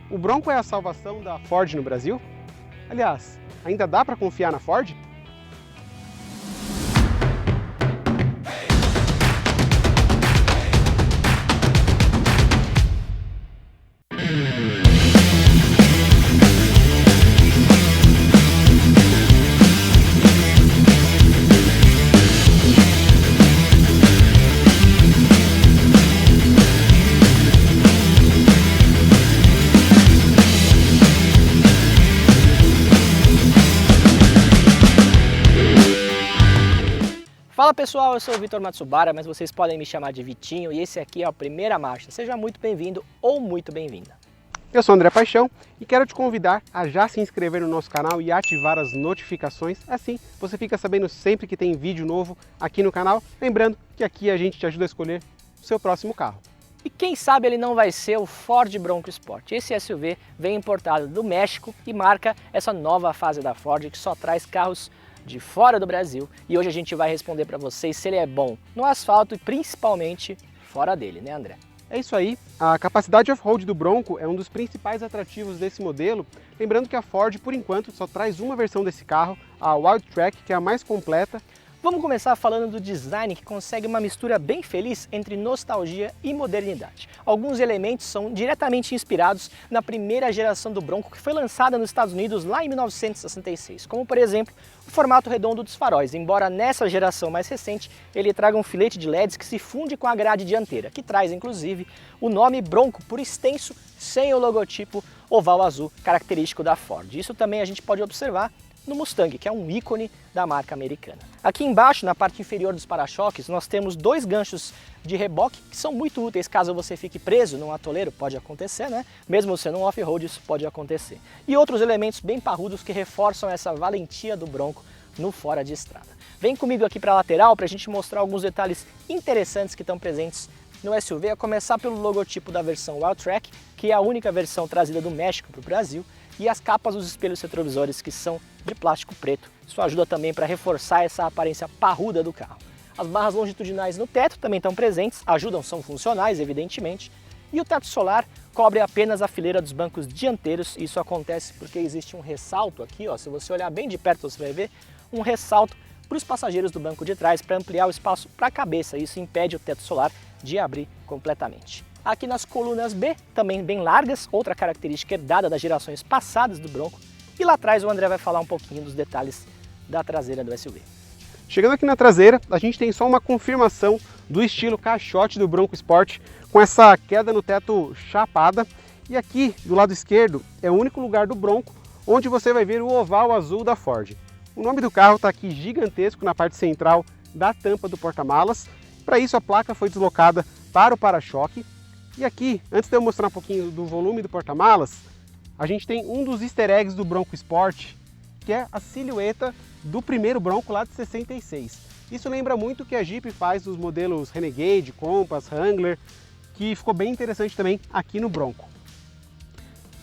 O Bronco é a salvação da Ford no Brasil? Aliás, ainda dá para confiar na Ford? Fala pessoal, eu sou o Vitor Matsubara, mas vocês podem me chamar de Vitinho e esse aqui é a primeira marcha. Seja muito bem-vindo ou muito bem-vinda. Eu sou André Paixão e quero te convidar a já se inscrever no nosso canal e ativar as notificações, assim você fica sabendo sempre que tem vídeo novo aqui no canal. Lembrando que aqui a gente te ajuda a escolher o seu próximo carro. E quem sabe ele não vai ser o Ford Bronco Sport. Esse SUV vem importado do México e marca essa nova fase da Ford que só traz carros de fora do Brasil, e hoje a gente vai responder para vocês se ele é bom no asfalto e principalmente fora dele, né André? É isso aí, a capacidade off-road do Bronco é um dos principais atrativos desse modelo, lembrando que a Ford por enquanto só traz uma versão desse carro, a Wildtrak, que é a mais completa. Vamos começar falando do design que consegue uma mistura bem feliz entre nostalgia e modernidade. Alguns elementos são diretamente inspirados na primeira geração do Bronco que foi lançada nos Estados Unidos lá em 1966, como por exemplo o formato redondo dos faróis, embora nessa geração mais recente ele traga um filete de LEDs que se funde com a grade dianteira, que traz inclusive o nome Bronco por extenso sem o logotipo oval azul característico da Ford. Isso também a gente pode observar no Mustang, que é um ícone da marca americana. Aqui embaixo, na parte inferior dos para-choques, nós temos dois ganchos de reboque que são muito úteis caso você fique preso num atoleiro, pode acontecer, né? Mesmo sendo um off-road, isso pode acontecer. E outros elementos bem parrudos que reforçam essa valentia do Bronco no fora de estrada. Vem comigo aqui para a lateral para a gente mostrar alguns detalhes interessantes que estão presentes no SUV, a começar pelo logotipo da versão Wildtrak, que é a única versão trazida do México para o Brasil, e as capas dos espelhos retrovisores que são de plástico preto. Isso ajuda também para reforçar essa aparência parruda do carro. As barras longitudinais no teto também estão presentes, ajudam, são funcionais evidentemente, e o teto solar cobre apenas a fileira dos bancos dianteiros. Isso acontece porque existe um ressalto aqui, ó, se você olhar bem de perto você vai ver um ressalto para os passageiros do banco de trás para ampliar o espaço para a cabeça. Isso impede o teto solar de abrir completamente. Aqui nas colunas B, também bem largas, outra característica herdada das gerações passadas do Bronco. E lá atrás o André vai falar um pouquinho dos detalhes da traseira do SUV. Chegando aqui na traseira, a gente tem só uma confirmação do estilo caixote do Bronco Sport, com essa queda no teto chapada. E aqui, do lado esquerdo, é o único lugar do Bronco onde você vai ver o oval azul da Ford. O nome do carro está aqui gigantesco na parte central da tampa do porta-malas. Para isso a placa foi deslocada para o para-choque. E aqui, antes de eu mostrar um pouquinho do volume do porta-malas, a gente tem um dos easter eggs do Bronco Sport, que é a silhueta do primeiro Bronco lá de 66. Isso lembra muito o que a Jeep faz dos modelos Renegade, Compass, Wrangler, que ficou bem interessante também aqui no Bronco.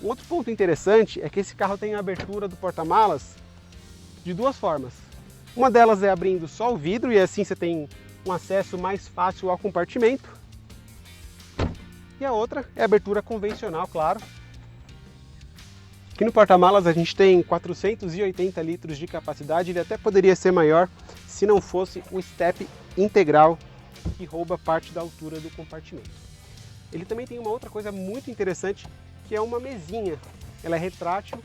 Um outro ponto interessante é que esse carro tem a abertura do porta-malas de duas formas. Uma delas é abrindo só o vidro e assim você tem um acesso mais fácil ao compartimento. E a outra é a abertura convencional, claro. Aqui no porta-malas a gente tem 480 litros de capacidade, ele até poderia ser maior se não fosse o step integral que rouba parte da altura do compartimento. Ele também tem uma outra coisa muito interessante, que é uma mesinha. Ela é retrátil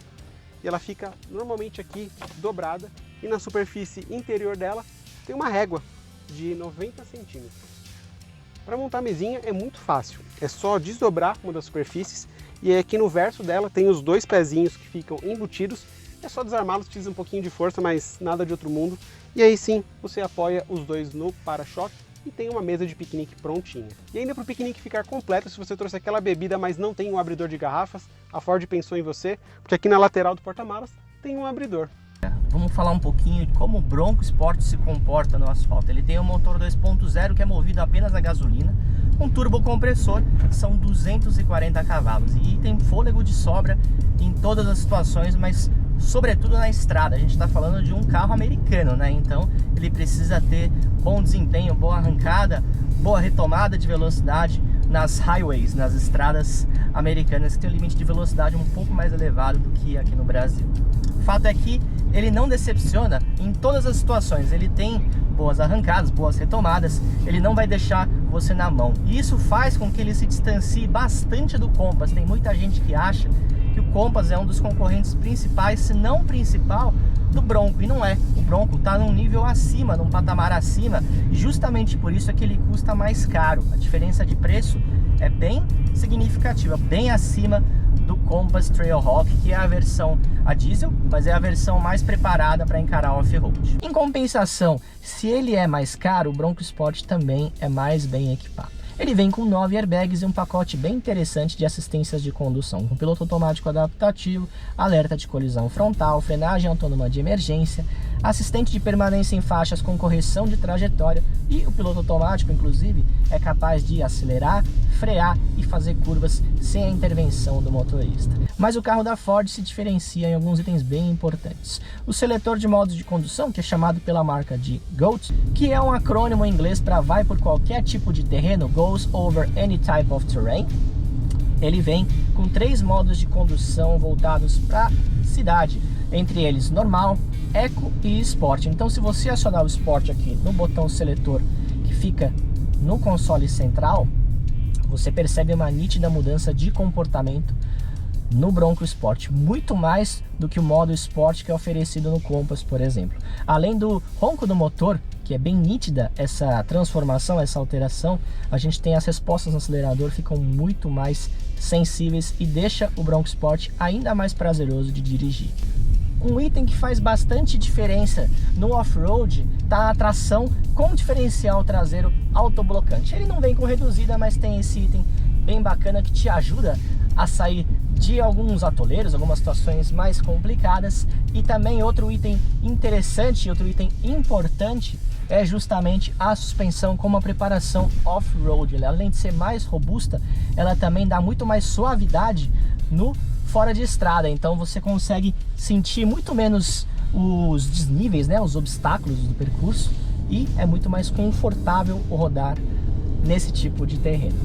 e ela fica normalmente aqui dobrada, e na superfície interior dela tem uma régua de 90 centímetros. Para montar a mesinha é muito fácil, é só desdobrar uma das superfícies e aqui no verso dela tem os dois pezinhos que ficam embutidos. É só desarmá-los, precisa um pouquinho de força, mas nada de outro mundo. E aí sim, você apoia os dois no para-choque e tem uma mesa de piquenique prontinha. E ainda para o piquenique ficar completo, se você trouxe aquela bebida, mas não tem um abridor de garrafas, a Ford pensou em você, porque aqui na lateral do porta-malas tem um abridor. Vamos falar um pouquinho de como o Bronco Sport se comporta no asfalto. Ele tem um motor 2.0 que é movido apenas a gasolina, um turbocompressor, são 240 cavalos e tem fôlego de sobra em todas as situações, mas sobretudo na estrada. A gente está falando de um carro americano, né? Então ele precisa ter bom desempenho, boa arrancada, boa retomada de velocidade, nas highways, nas estradas americanas que tem um limite de velocidade um pouco mais elevado do que aqui no Brasil. O fato é que ele não decepciona em todas as situações, ele tem boas arrancadas, boas retomadas, ele não vai deixar você na mão. E isso faz com que ele se distancie bastante do Compass. Tem muita gente que acha que o Compass é um dos concorrentes principais, se não principal, do Bronco, e não é. O Bronco está num nível acima, num patamar acima, e justamente por isso é que ele custa mais caro. A diferença de preço é bem significativa, bem acima do Compass Trailhawk, que é a versão a diesel, mas é a versão mais preparada para encarar o off-road. Em compensação, se ele é mais caro, o Bronco Sport também é mais bem equipado. Ele vem com 9 airbags e um pacote bem interessante de assistências de condução, com piloto automático adaptativo, alerta de colisão frontal, frenagem autônoma de emergência, assistente de permanência em faixas com correção de trajetória, e o piloto automático, inclusive, é capaz de acelerar, frear e fazer curvas sem a intervenção do motorista. Mas o carro da Ford se diferencia em alguns itens bem importantes. O seletor de modos de condução, que é chamado pela marca de GOAT, que é um acrônimo em inglês para vai por qualquer tipo de terreno, Goes Over Any Type of Terrain. Ele vem com 3 modos de condução voltados para cidade, entre eles normal, eco e sport. Então, se você acionar o sport aqui no botão seletor que fica no console central, você percebe uma nítida mudança de comportamento no Bronco Sport, muito mais do que o modo Sport que é oferecido no Compass, por exemplo. Além do ronco do motor, que é bem nítida essa transformação, essa alteração, a gente tem as respostas no acelerador, ficam muito mais sensíveis e deixa o Bronco Sport ainda mais prazeroso de dirigir. Um item que faz bastante diferença no off-road está a tração com diferencial traseiro autoblocante. Ele não vem com reduzida, mas tem esse item bem bacana que te ajuda a sair de alguns atoleiros, algumas situações mais complicadas. E também outro item interessante, outro item importante é justamente a suspensão com uma preparação off-road. Além de ser mais robusta, ela também dá muito mais suavidade no fora de estrada, então você consegue sentir muito menos os desníveis, né, os obstáculos do percurso, e é muito mais confortável rodar nesse tipo de terreno.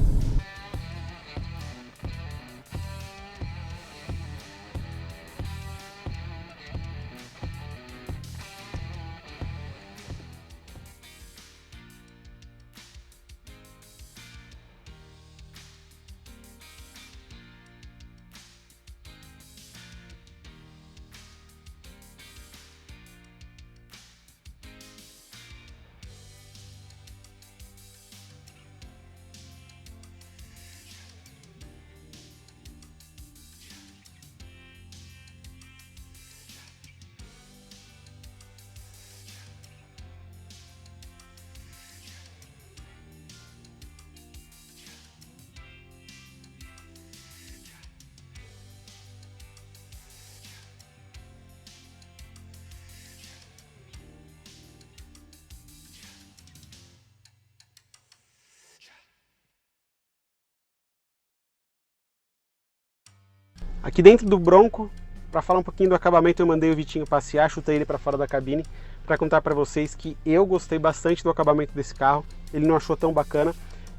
Aqui dentro do Bronco, para falar um pouquinho do acabamento, eu mandei o Vitinho passear, chutei ele para fora da cabine para contar para vocês que eu gostei bastante do acabamento desse carro. Ele não achou tão bacana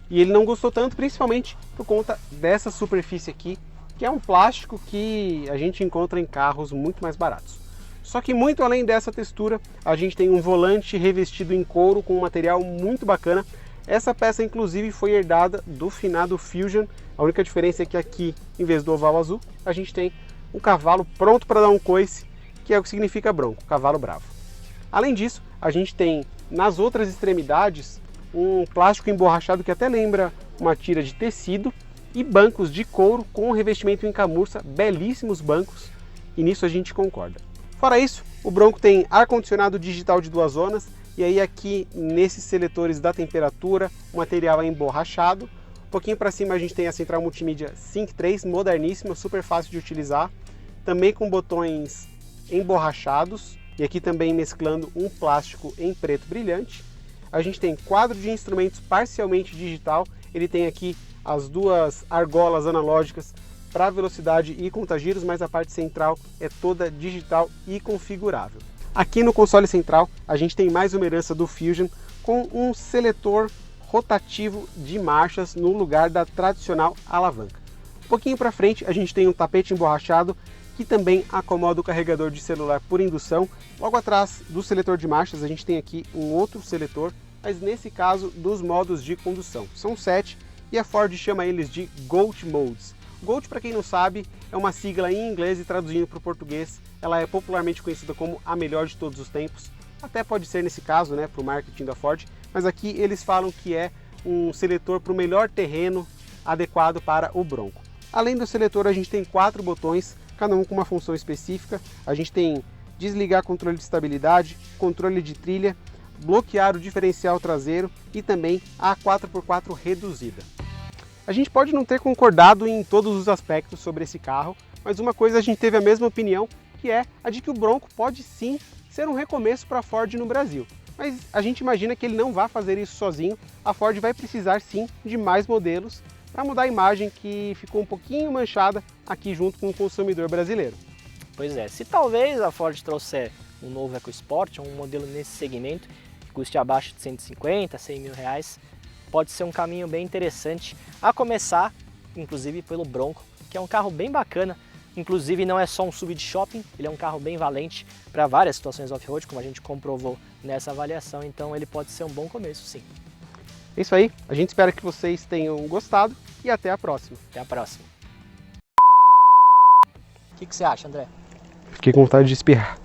e ele não gostou tanto, principalmente por conta dessa superfície aqui, que é um plástico que a gente encontra em carros muito mais baratos. Só que muito além dessa textura, a gente tem um volante revestido em couro com um material muito bacana. Essa peça inclusive foi herdada do finado Fusion. A única diferença é que aqui, em vez do oval azul, a gente tem um cavalo pronto para dar um coice, que é o que significa Bronco, cavalo bravo. Além disso, a gente tem nas outras extremidades um plástico emborrachado que até lembra uma tira de tecido e bancos de couro com revestimento em camurça, belíssimos bancos, e nisso a gente concorda. Fora isso, o Bronco tem ar-condicionado digital de 2 zonas, e aí aqui nesses seletores da temperatura, o material é emborrachado. Um pouquinho para cima a gente tem a central multimídia Sync 3, moderníssima, super fácil de utilizar, também com botões emborrachados, e aqui também mesclando um plástico em preto brilhante. A gente tem quadro de instrumentos parcialmente digital, ele tem aqui as 2 argolas analógicas para velocidade e contagiros, mas a parte central é toda digital e configurável. Aqui no console central a gente tem mais uma herança do Fusion com um seletor rotativo de marchas no lugar da tradicional alavanca. Um pouquinho para frente a gente tem um tapete emborrachado que também acomoda o carregador de celular por indução. Logo atrás do seletor de marchas a gente tem aqui um outro seletor, mas nesse caso dos modos de condução. São 7 e a Ford chama eles de GOAT Modes. GOAT, para quem não sabe, é uma sigla em inglês e traduzindo para o português, ela é popularmente conhecida como a melhor de todos os tempos. Até pode ser nesse caso, né, para o marketing da Ford, mas aqui eles falam que é um seletor para o melhor terreno adequado para o Bronco. Além do seletor, a gente tem 4 botões, cada um com uma função específica. A gente tem desligar controle de estabilidade, controle de trilha, bloquear o diferencial traseiro e também a 4x4 reduzida. A gente pode não ter concordado em todos os aspectos sobre esse carro, mas uma coisa a gente teve a mesma opinião, que é a de que o Bronco pode sim ser um recomeço para a Ford no Brasil. Mas a gente imagina que ele não vai fazer isso sozinho, a Ford vai precisar sim de mais modelos para mudar a imagem que ficou um pouquinho manchada aqui junto com o consumidor brasileiro. Pois é, se talvez a Ford trouxer um novo EcoSport, um modelo nesse segmento, que custe abaixo de 150, 100 mil reais, pode ser um caminho bem interessante, a começar, inclusive, pelo Bronco, que é um carro bem bacana. Inclusive não é só um SUV de shopping, ele é um carro bem valente para várias situações off-road, como a gente comprovou nessa avaliação, então ele pode ser um bom começo, sim. É isso aí, a gente espera que vocês tenham gostado e até a próxima. Até a próxima. O que você acha, André? Fiquei com vontade de espirrar.